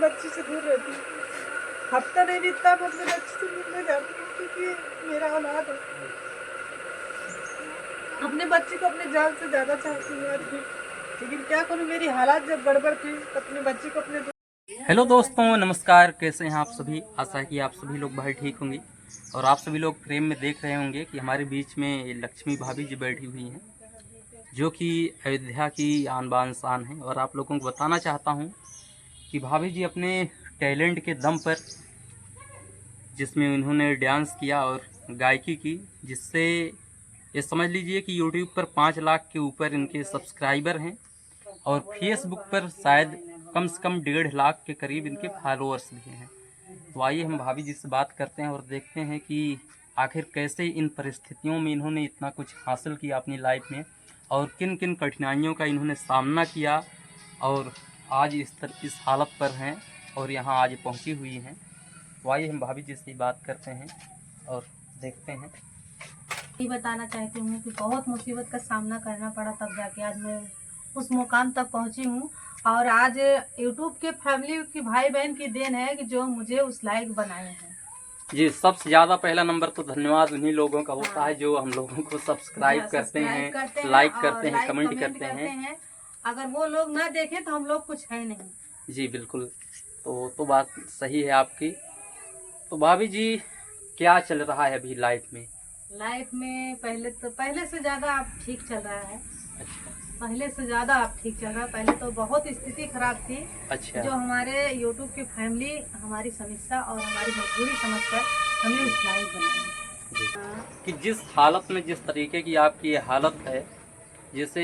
बच्ची से दूर रहती हूँ। हफ्ता नहीं बीतता मैं अपने बच्ची से मिलने जाती हूँ, क्योंकि मेरा औलाद है। अपने बच्ची को अपने जान से ज़्यादा चाहती हूँ आज भी, लेकिन क्या करूँ, मेरी हालात जब गड़बड़ थी तो अपने बच्ची को अपने। हेलो दोस्तों, नमस्कार। कैसे हैं आप सभी? आशा है कि आप सभी लोग भाई ठीक होंगे और आप सभी लोग प्रेम में देख रहे होंगे कि हमारे बीच में लक्ष्मी भाभी जी बैठी हुई हैं, जो कि अयोध्या की आन बान शान है। और आप लोगों को बताना चाहता हूं कि भाभी जी अपने टैलेंट के दम पर, जिसमें उन्होंने डांस किया और गायकी की, जिससे ये समझ लीजिए कि यूट्यूब पर 5 लाख के ऊपर इनके सब्सक्राइबर हैं और फेसबुक पर शायद कम से कम 1.5 लाख के करीब इनके फॉलोअर्स भी हैं। तो आइए हम भाभी जी से बात करते हैं और देखते हैं कि आखिर कैसे इन परिस्थितियों में इन्होंने इतना कुछ हासिल किया अपनी लाइफ में और किन किन कठिनाइयों का इन्होंने सामना किया और आज इस हालत पर हैं और यहाँ आज पहुँची हुई हैं। तो आइए हम भाभी जी से बात करते हैं और देखते हैं। ये बताना चाहती हूँ कि बहुत मुसीबत का सामना करना पड़ा, तब जाके आज मैं उस मुकाम तक पहुँची हूँ। और आज यूट्यूब के फैमिली की भाई बहन की देन है कि जो मुझे उस लायक बनाए हैं। जी, सबसे ज़्यादा पहला नंबर तो धन्यवाद उन्हीं लोगों का होता है जो हम लोगों को सब्सक्राइब करते हैं, लाइक करते हैं, कमेंट करते हैं। अगर वो लोग ना देखें तो हम लोग कुछ है नहीं। जी बिल्कुल, तो बात सही है आपकी। तो भाभी जी, क्या चल रहा है अभी लाइफ में? लाइफ में पहले से ज़्यादा आप ठीक चल रहा है। अच्छा। पहले से ज़्यादा आप ठीक चल रहा है। पहले तो बहुत स्थिति खराब थी। अच्छा। जो हमारे यूट्यूब की फैमिली हमारी समस्या और हमारी मजबूरी समझकर हमें उस लायक बनाया कि जिस हालत में, जिस तरीके की आपकी ये हालत है, जैसे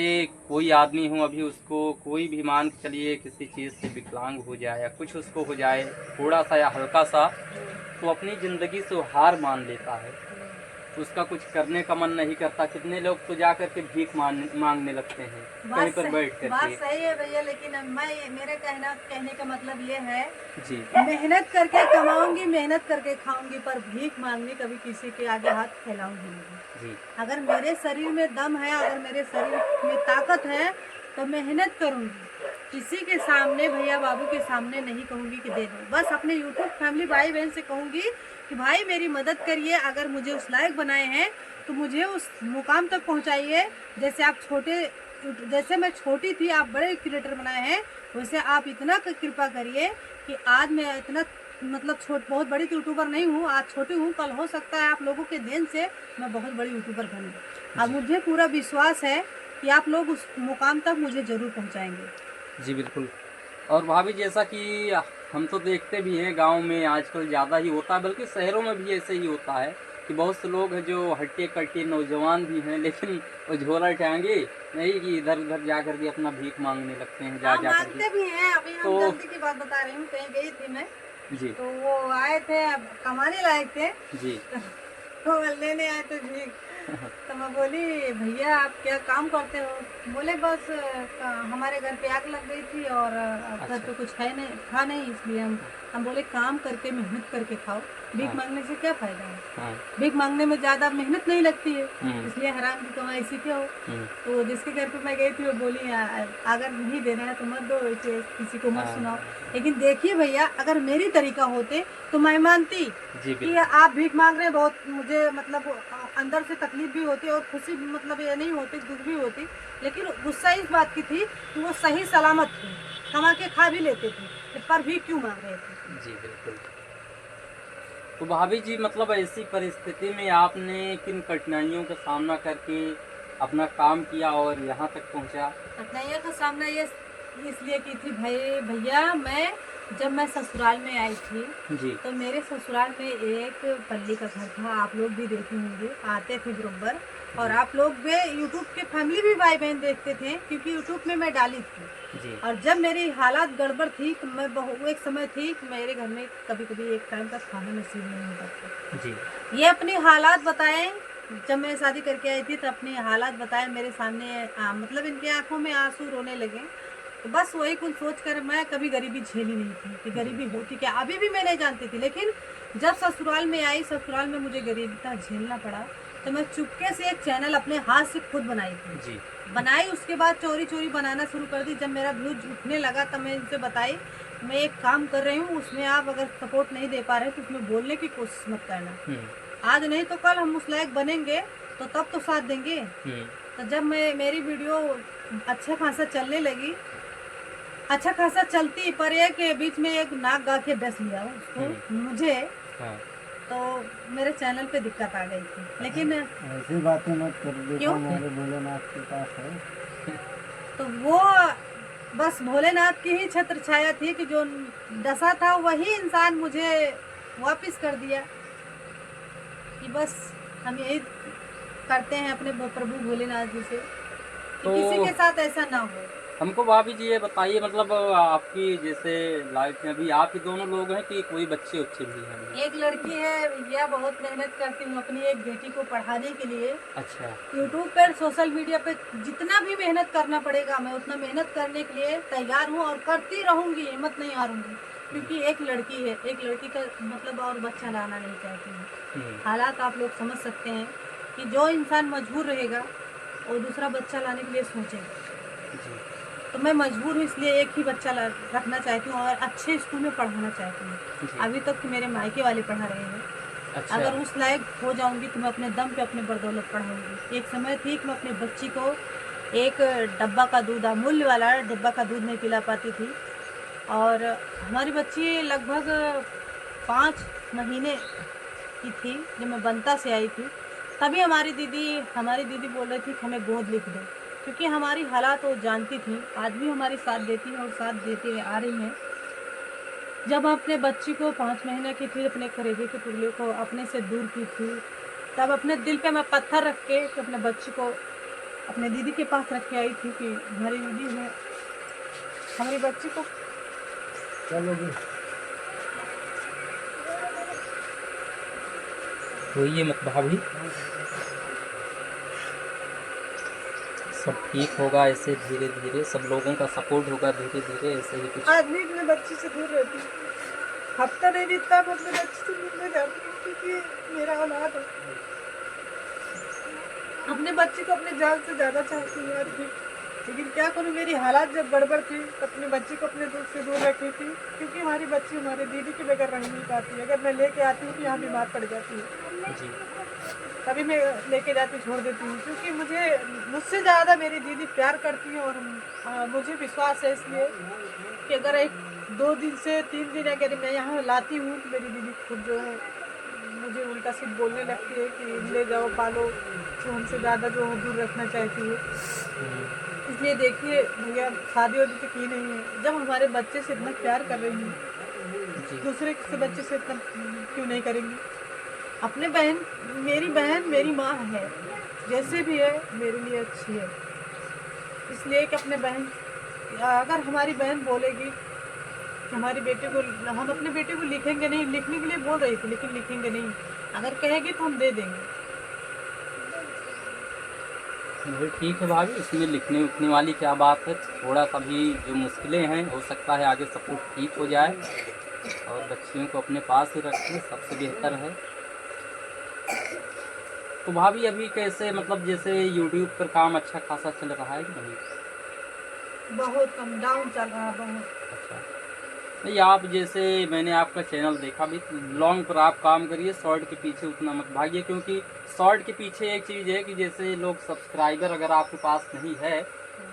कोई आदमी हो अभी उसको कोई भी मान के चलिए किसी चीज़ से विकलांग हो जाए या कुछ उसको हो जाए थोड़ा सा या हल्का सा, तो अपनी ज़िंदगी से हार मान लेता है, उसका कुछ करने का मन नहीं करता। कितने लोग तो जा करके भीख मांगने लगते हैं कहीं पर बैठ करके। बात सही है भैया, लेकिन मेरे कहने का मतलब ये है जी, मेहनत करके कमाऊंगी, मेहनत करके खाऊंगी, पर भीख मांगनी कभी किसी के आगे हाथ फैलाऊंगी नहीं। जी। अगर मेरे शरीर में दम है, अगर मेरे शरीर में ताकत है तो मेहनत करूंगी। किसी के सामने, भैया बाबू के सामने नहीं कहूंगी कि दे दो। बस अपने यूट्यूब फैमिली भाई बहन से कहूंगी कि भाई मेरी मदद करिए। अगर मुझे उस लायक बनाए हैं तो मुझे उस मुकाम तक पहुंचाइए। जैसे मैं छोटी थी, आप बड़े क्रिएटर बनाए हैं, वैसे आप इतना कृपा करिए कि आज मैं इतना बहुत बड़ी यूट्यूबर नहीं हूँ, आज छोटी हूँ। कल हो सकता है आप लोगों के देन से मैं बहुत बड़ी यूट्यूबर बनूँ। अब मुझे पूरा विश्वास है कि आप लोग उस मुकाम तक मुझे ज़रूर पहुँचाएंगे। जी बिल्कुल। और भाभी, जैसा कि हम तो देखते भी हैं गांव में आजकल ज़्यादा ही होता है, बल्कि शहरों में भी ऐसे ही होता है कि बहुत से लोग हैं जो हट्टे कट्टे नौजवान भी हैं, लेकिन वो झोला टांगे नहीं कि इधर उधर जा कर के अपना भीख मांगने लगते हैं। मांगते भी हैं। अभी हम तो जल्दी की बात बता रही हूँ, कहीं गई थी मैं, जी, तो वो आए थे, अब कमाने लायक थे जी। तो लेने आए थे भीख। तो मैं बोली भैया आप क्या काम करते हो? बोले बस हमारे घर पे आग लग गई थी और घर पे कुछ है नहीं, था नहीं, इसलिए हम बोले काम करके मेहनत करके खाओ, भीख मांगने से क्या फायदा है। भीख मांगने में ज्यादा मेहनत नहीं लगती है, इसलिए हराम की कमाई सीखे हो। तो जिसके घर पे मैं गई थी वो बोली अगर नहीं देना है तो मत दो, इसे किसी को मत सुनाओ। लेकिन देखिए भैया, अगर मेरी तरीका होते तो मैं मानती कि आप भीख मांग रहे, बहुत मुझे अंदर से तकलीफ भी होती और खुशी ये नहीं होती, दुख भी होती। लेकिन गुस्सा इस बात की थी कि वो सही सलामत थे, कमा के खा भी लेते थे, पर भी क्यों मांग रहे थे। जी बिल्कुल। तो भाभी जी, ऐसी परिस्थिति में आपने किन कठिनाइयों का सामना करके अपना काम किया और यहाँ तक पहुँचा? कठिनाइयों का सामना ये इसलिए की थी भैया, जब मैं ससुराल में आई थी जी, तो मेरे ससुराल में एक पल्ली का घर था। आप लोग भी देखे होंगे, आते थे बरोबर, और आप लोग भी यूट्यूब के फैमिली भी भाई बहन देखते थे, क्योंकि यूट्यूब में मैं डाली थी। जी। और जब मेरी हालात गड़बड़ थी तो मैं एक समय थी कि मेरे घर में कभी कभी एक टाइम का खाना नसीब नहीं होता था। जी। ये अपनी हालात बताएं, जब मैं शादी करके आई थी तो अपनी हालात बताए मेरे सामने, इनके आंखों में आंसू रोने लगे। तो बस वही कुछ सोच कर मैं कभी गरीबी झेली नहीं थी कि गरीबी होती क्या, अभी भी मैं नहीं जानती थी। लेकिन जब ससुराल में आई, ससुराल में मुझे गरीबी का झेलना पड़ा, तो मैं चुपके से एक चैनल अपने हाथ से खुद बनाई थी। जी। बनाई, उसके बाद चोरी चोरी बनाना शुरू कर दी। जब मेरा व्यूज उठने लगा तब मैं इनसे बताई मैं एक काम कर रही हूँ, उसमें आप अगर सपोर्ट नहीं दे पा रहे तो उसमें बोलने की कोशिश मत करना। आज नहीं तो कल हम उस लायक बनेंगे तो तब तो साथ देंगे। तो जब मेरी वीडियो अच्छा खासा चलने लगी, अच्छा खासा चलती, पर एक बीच में एक नाक गा के डस लिया उसको मुझे, तो मेरे चैनल पे दिक्कत आ गई थी। लेकिन ऐसी बातें मत कर, क्यों? हमारे भोलेनाथ के पास है। तो वो बस भोलेनाथ की ही छत्र छाया थी कि जो डसा था वही इंसान मुझे वापस कर दिया। कि बस हम यही करते हैं अपने प्रभु भोलेनाथ जी से कि तो किसी के साथ ऐसा ना हो। हमको भाभी जी ये बताइए, मतलब आपकी जैसे लाइफ में अभी आप ही दोनों लोग हैं कि कोई बच्चे उच्चे भी हैं अभी? एक लड़की है भैया, बहुत मेहनत करती हूँ अपनी एक बेटी को पढ़ाने के लिए। अच्छा। यूट्यूब पर, सोशल मीडिया पे जितना भी मेहनत करना पड़ेगा मैं उतना मेहनत करने के लिए तैयार हूँ और करती रहूँगी, हिम्मत नहीं हारूंगी। क्योंकि एक लड़की है, एक लड़की का मतलब और बच्चा लाना नहीं चाहती हूँ। हालात आप लोग समझ सकते हैं कि जो इंसान मजबूर रहेगा वो दूसरा बच्चा लाने के लिए सोचेगा। तो मैं मजबूर हूँ, इसलिए एक ही बच्चा रखना चाहती हूँ और अच्छे स्कूल में पढ़ाना चाहती हूँ। अभी तक तो मेरे मायके वाले पढ़ा रहे हैं। अच्छा। अगर उस लायक हो जाऊंगी तो मैं अपने दम पे अपने बदौलत पढ़ाऊंगी। एक समय थी कि मैं अपने बच्ची को एक डब्बा का दूध, अमूल्य वाला डब्बा का दूध नहीं पिला पाती थी। और हमारी बच्ची लगभग 5 महीने की थी जब मैं बनता से आई थी। तभी हमारी दीदी बोल रही थी कि हमें गोद लिख दो, क्योंकि हमारी हालात वो जानती थी। आज भी हमारी साथ देती है और साथ देते आ रही हैं। जब अपने बच्ची को 5 महीने की थी, अपने करेजे के टुकड़े को अपने से दूर की थी, तब अपने दिल पे मैं पत्थर रख के तो अपने बच्ची को अपने दीदी के पास रख के आई थी कि हमारी दीदी है, हमारी बच्ची को चलोगे? रोइए मत भाभी, सब ठीक होगा। ऐसे धीरे धीरे सब लोगों का सपोर्ट होगा, धीरे धीरे ऐसे ही कुछ। आज भी अपने बच्ची से दूर रहती हूँ। हफ्ता नहीं बीतता मैं अपने बच्ची से मिलने जाती हूँ, क्योंकि मेरा औलाद है। अपने बच्ची को अपने जान से ज़्यादा चाहती हूँ आज भी। लेकिन क्या करूँ, मेरी हालात जब गड़बड़ थी तो अपनी बच्ची को अपने दूर से दूर रखी थी, क्योंकि हमारी बच्ची हमारे दीदी के बगैर रह नहीं पाती। अगर मैं लेके आती हूँ तो यहाँ बीमार पड़ जाती है, जी। तभी मैं लेके जाती छोड़ देती हूँ। क्योंकि मुझसे ज़्यादा मेरी दीदी प्यार करती है और मुझे विश्वास है इसलिए कि अगर 1-2 दिन से 3 दिन अगर मैं यहाँ लाती हूँ तो मेरी दीदी खुद जो है मुझे उल्टा सीध बोलने लगती है कि ले जाओ पालो, जो हमसे ज़्यादा जो है दूर रखना चाहती है। इसलिए देखिए भैया, शादी वादी तो की नहीं है, जब हमारे बच्चे से इतना प्यार कर रही है, दूसरे से बच्चे से इतना क्यों नहीं करेंगी। अपने मेरी बहन मेरी माँ है, जैसे भी है मेरे लिए अच्छी है। इसलिए कि अपने बहन, अगर हमारी बहन बोलेगी कि हमारी बेटे को, हम अपने बेटे को लिखेंगे नहीं, लिखने के लिए बोल रही थी लेकिन लिखेंगे नहीं, अगर कहेगी तो हम दे देंगे। ठीक है भाभी, इसमें लिखने उखने वाली क्या बात है। थोड़ा सा भी जो मुश्किलें हैं, हो सकता है आगे सब कुछ ठीक हो जाए। और बच्चियों को अपने पास ही रखें, सबसे बेहतर है। तो भाभी अभी कैसे, मतलब जैसे यूट्यूब पर काम अच्छा खासा चल रहा है कि नहीं? बहुत कम डाउन चल रहा है, बहुत। अच्छा। नहीं, आप जैसे मैंने आपका चैनल देखा भी, लॉन्ग पर आप काम करिए, शॉर्ट के पीछे उतना मत भागिए। क्योंकि शॉर्ट के पीछे एक चीज़ है कि जैसे लोग सब्सक्राइबर अगर आपके पास नहीं है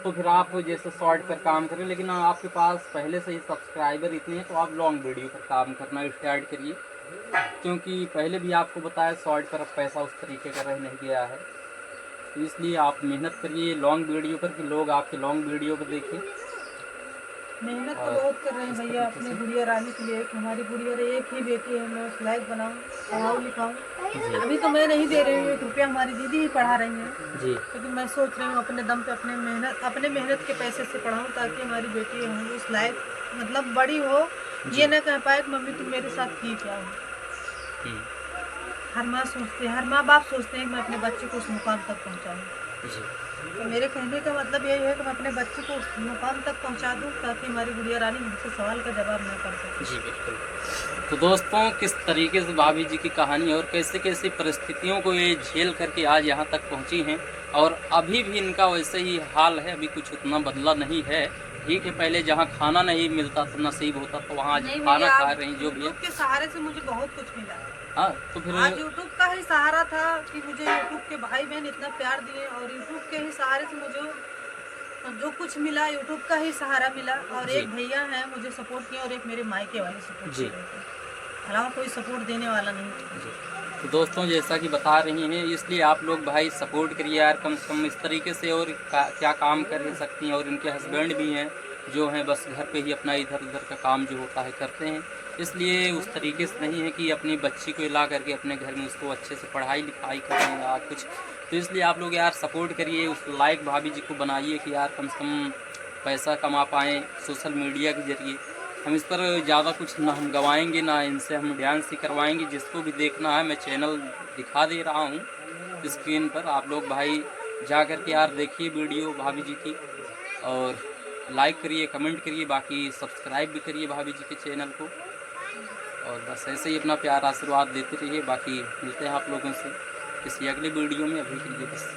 तो फिर आप जैसे शॉर्ट पर काम करें, लेकिन आपके पास पहले से ही सब्सक्राइबर इतने हैं तो आप लॉन्ग वीडियो पर काम करना स्टार्ट करिए। क्योंकि पहले भी आपको बताया शॉर्ट पर अब पैसा उस तरीके का रह नहीं गया है। तो इसलिए आप मेहनत करिए लॉन्ग वीडियो पर कि लोग आपके लॉन्ग वीडियो पर देखें। मेहनत तो बहुत कर रहे हैं भैया अपनी गुड़िया रानी के लिए। हमारी गुड़िया एक ही बेटी है, मैं उस लायक बनाऊँ, पढ़ाऊँ लिखाऊँ। अभी तो मैं नहीं दे रही हूँ 1 रुपया, हमारी दीदी ही पढ़ा रही हैं जी। लेकिन मैं सोच रही हूँ अपने दम पे अपने मेहनत के पैसे से पढ़ाऊँ, ताकि हमारी बेटी है उस लायक मतलब बड़ी हो, ये ना कह पाए कि मम्मी तुम मेरे साथ की क्या हो। हर माँ बाप सोचते हैं कि मैं अपने बच्चे को उस मुकाम तक पहुँचाऊँ। तो मेरे कहने का मतलब यही है कि मैं अपने बच्चे को उस मुकाम तक पहुंचा दूं, ताकि हमारी गुड़िया रानी हमसे सवाल का जवाब न कर सके। जी बिल्कुल। तो दोस्तों, किस तरीके से भाभी जी की कहानी और कैसे कैसे परिस्थितियों को ये झेल करके आज यहाँ तक पहुँची हैं, और अभी भी इनका वैसे ही हाल है, अभी कुछ उतना बदला नहीं है। ठीक है, पहले जहाँ खाना नहीं मिलता था, नसीब होता तो वहाँ आज नहीं खाना भैया, खा रही जो भी है। यूट्यूब के सहारे से मुझे बहुत कुछ मिला। हाँ तो फिर आज यूट्यूब का ही सहारा था कि मुझे यूट्यूब के भाई बहन इतना प्यार दिए, और यूट्यूब के ही सहारे से मुझे जो कुछ मिला यूट्यूब का ही सहारा मिला। और जी। एक भैया हैं मुझे सपोर्ट किया, और एक मेरे मायके वाले सपोर्ट जी। किए, अलावा कोई सपोर्ट देने वाला नहीं। तो दोस्तों जैसा कि बता रही हैं, इसलिए आप लोग भाई सपोर्ट करिए यार कम से कम इस तरीके से। और क्या काम कर सकती हैं, और इनके हस्बैंड भी हैं जो हैं बस घर पे ही अपना इधर उधर का काम जो होता है करते हैं। इसलिए उस तरीके से नहीं है कि अपनी बच्ची को ला करके अपने घर में उसको अच्छे से पढ़ाई लिखाई करें या कुछ। तो इसलिए आप लोग यार सपोर्ट करिए, उस लाइक भाभी जी को बनाइए कि यार कम से कम पैसा कमा पाएँ सोशल मीडिया के ज़रिए। हम इस पर ज़्यादा कुछ ना हम गवाएंगे ना इनसे हम डांस ही करवाएंगे। जिसको भी देखना है मैं चैनल दिखा दे रहा हूँ स्क्रीन पर, आप लोग भाई जा कर के यार देखिए वीडियो भाभी जी की, और लाइक करिए, कमेंट करिए, बाकी सब्सक्राइब भी करिए भाभी जी के चैनल को। और बस ऐसे ही अपना प्यार आशीर्वाद देते रहिए। बाकी मिलते हैं आप लोगों से किसी अगले वीडियो में। अभी के लिए बस।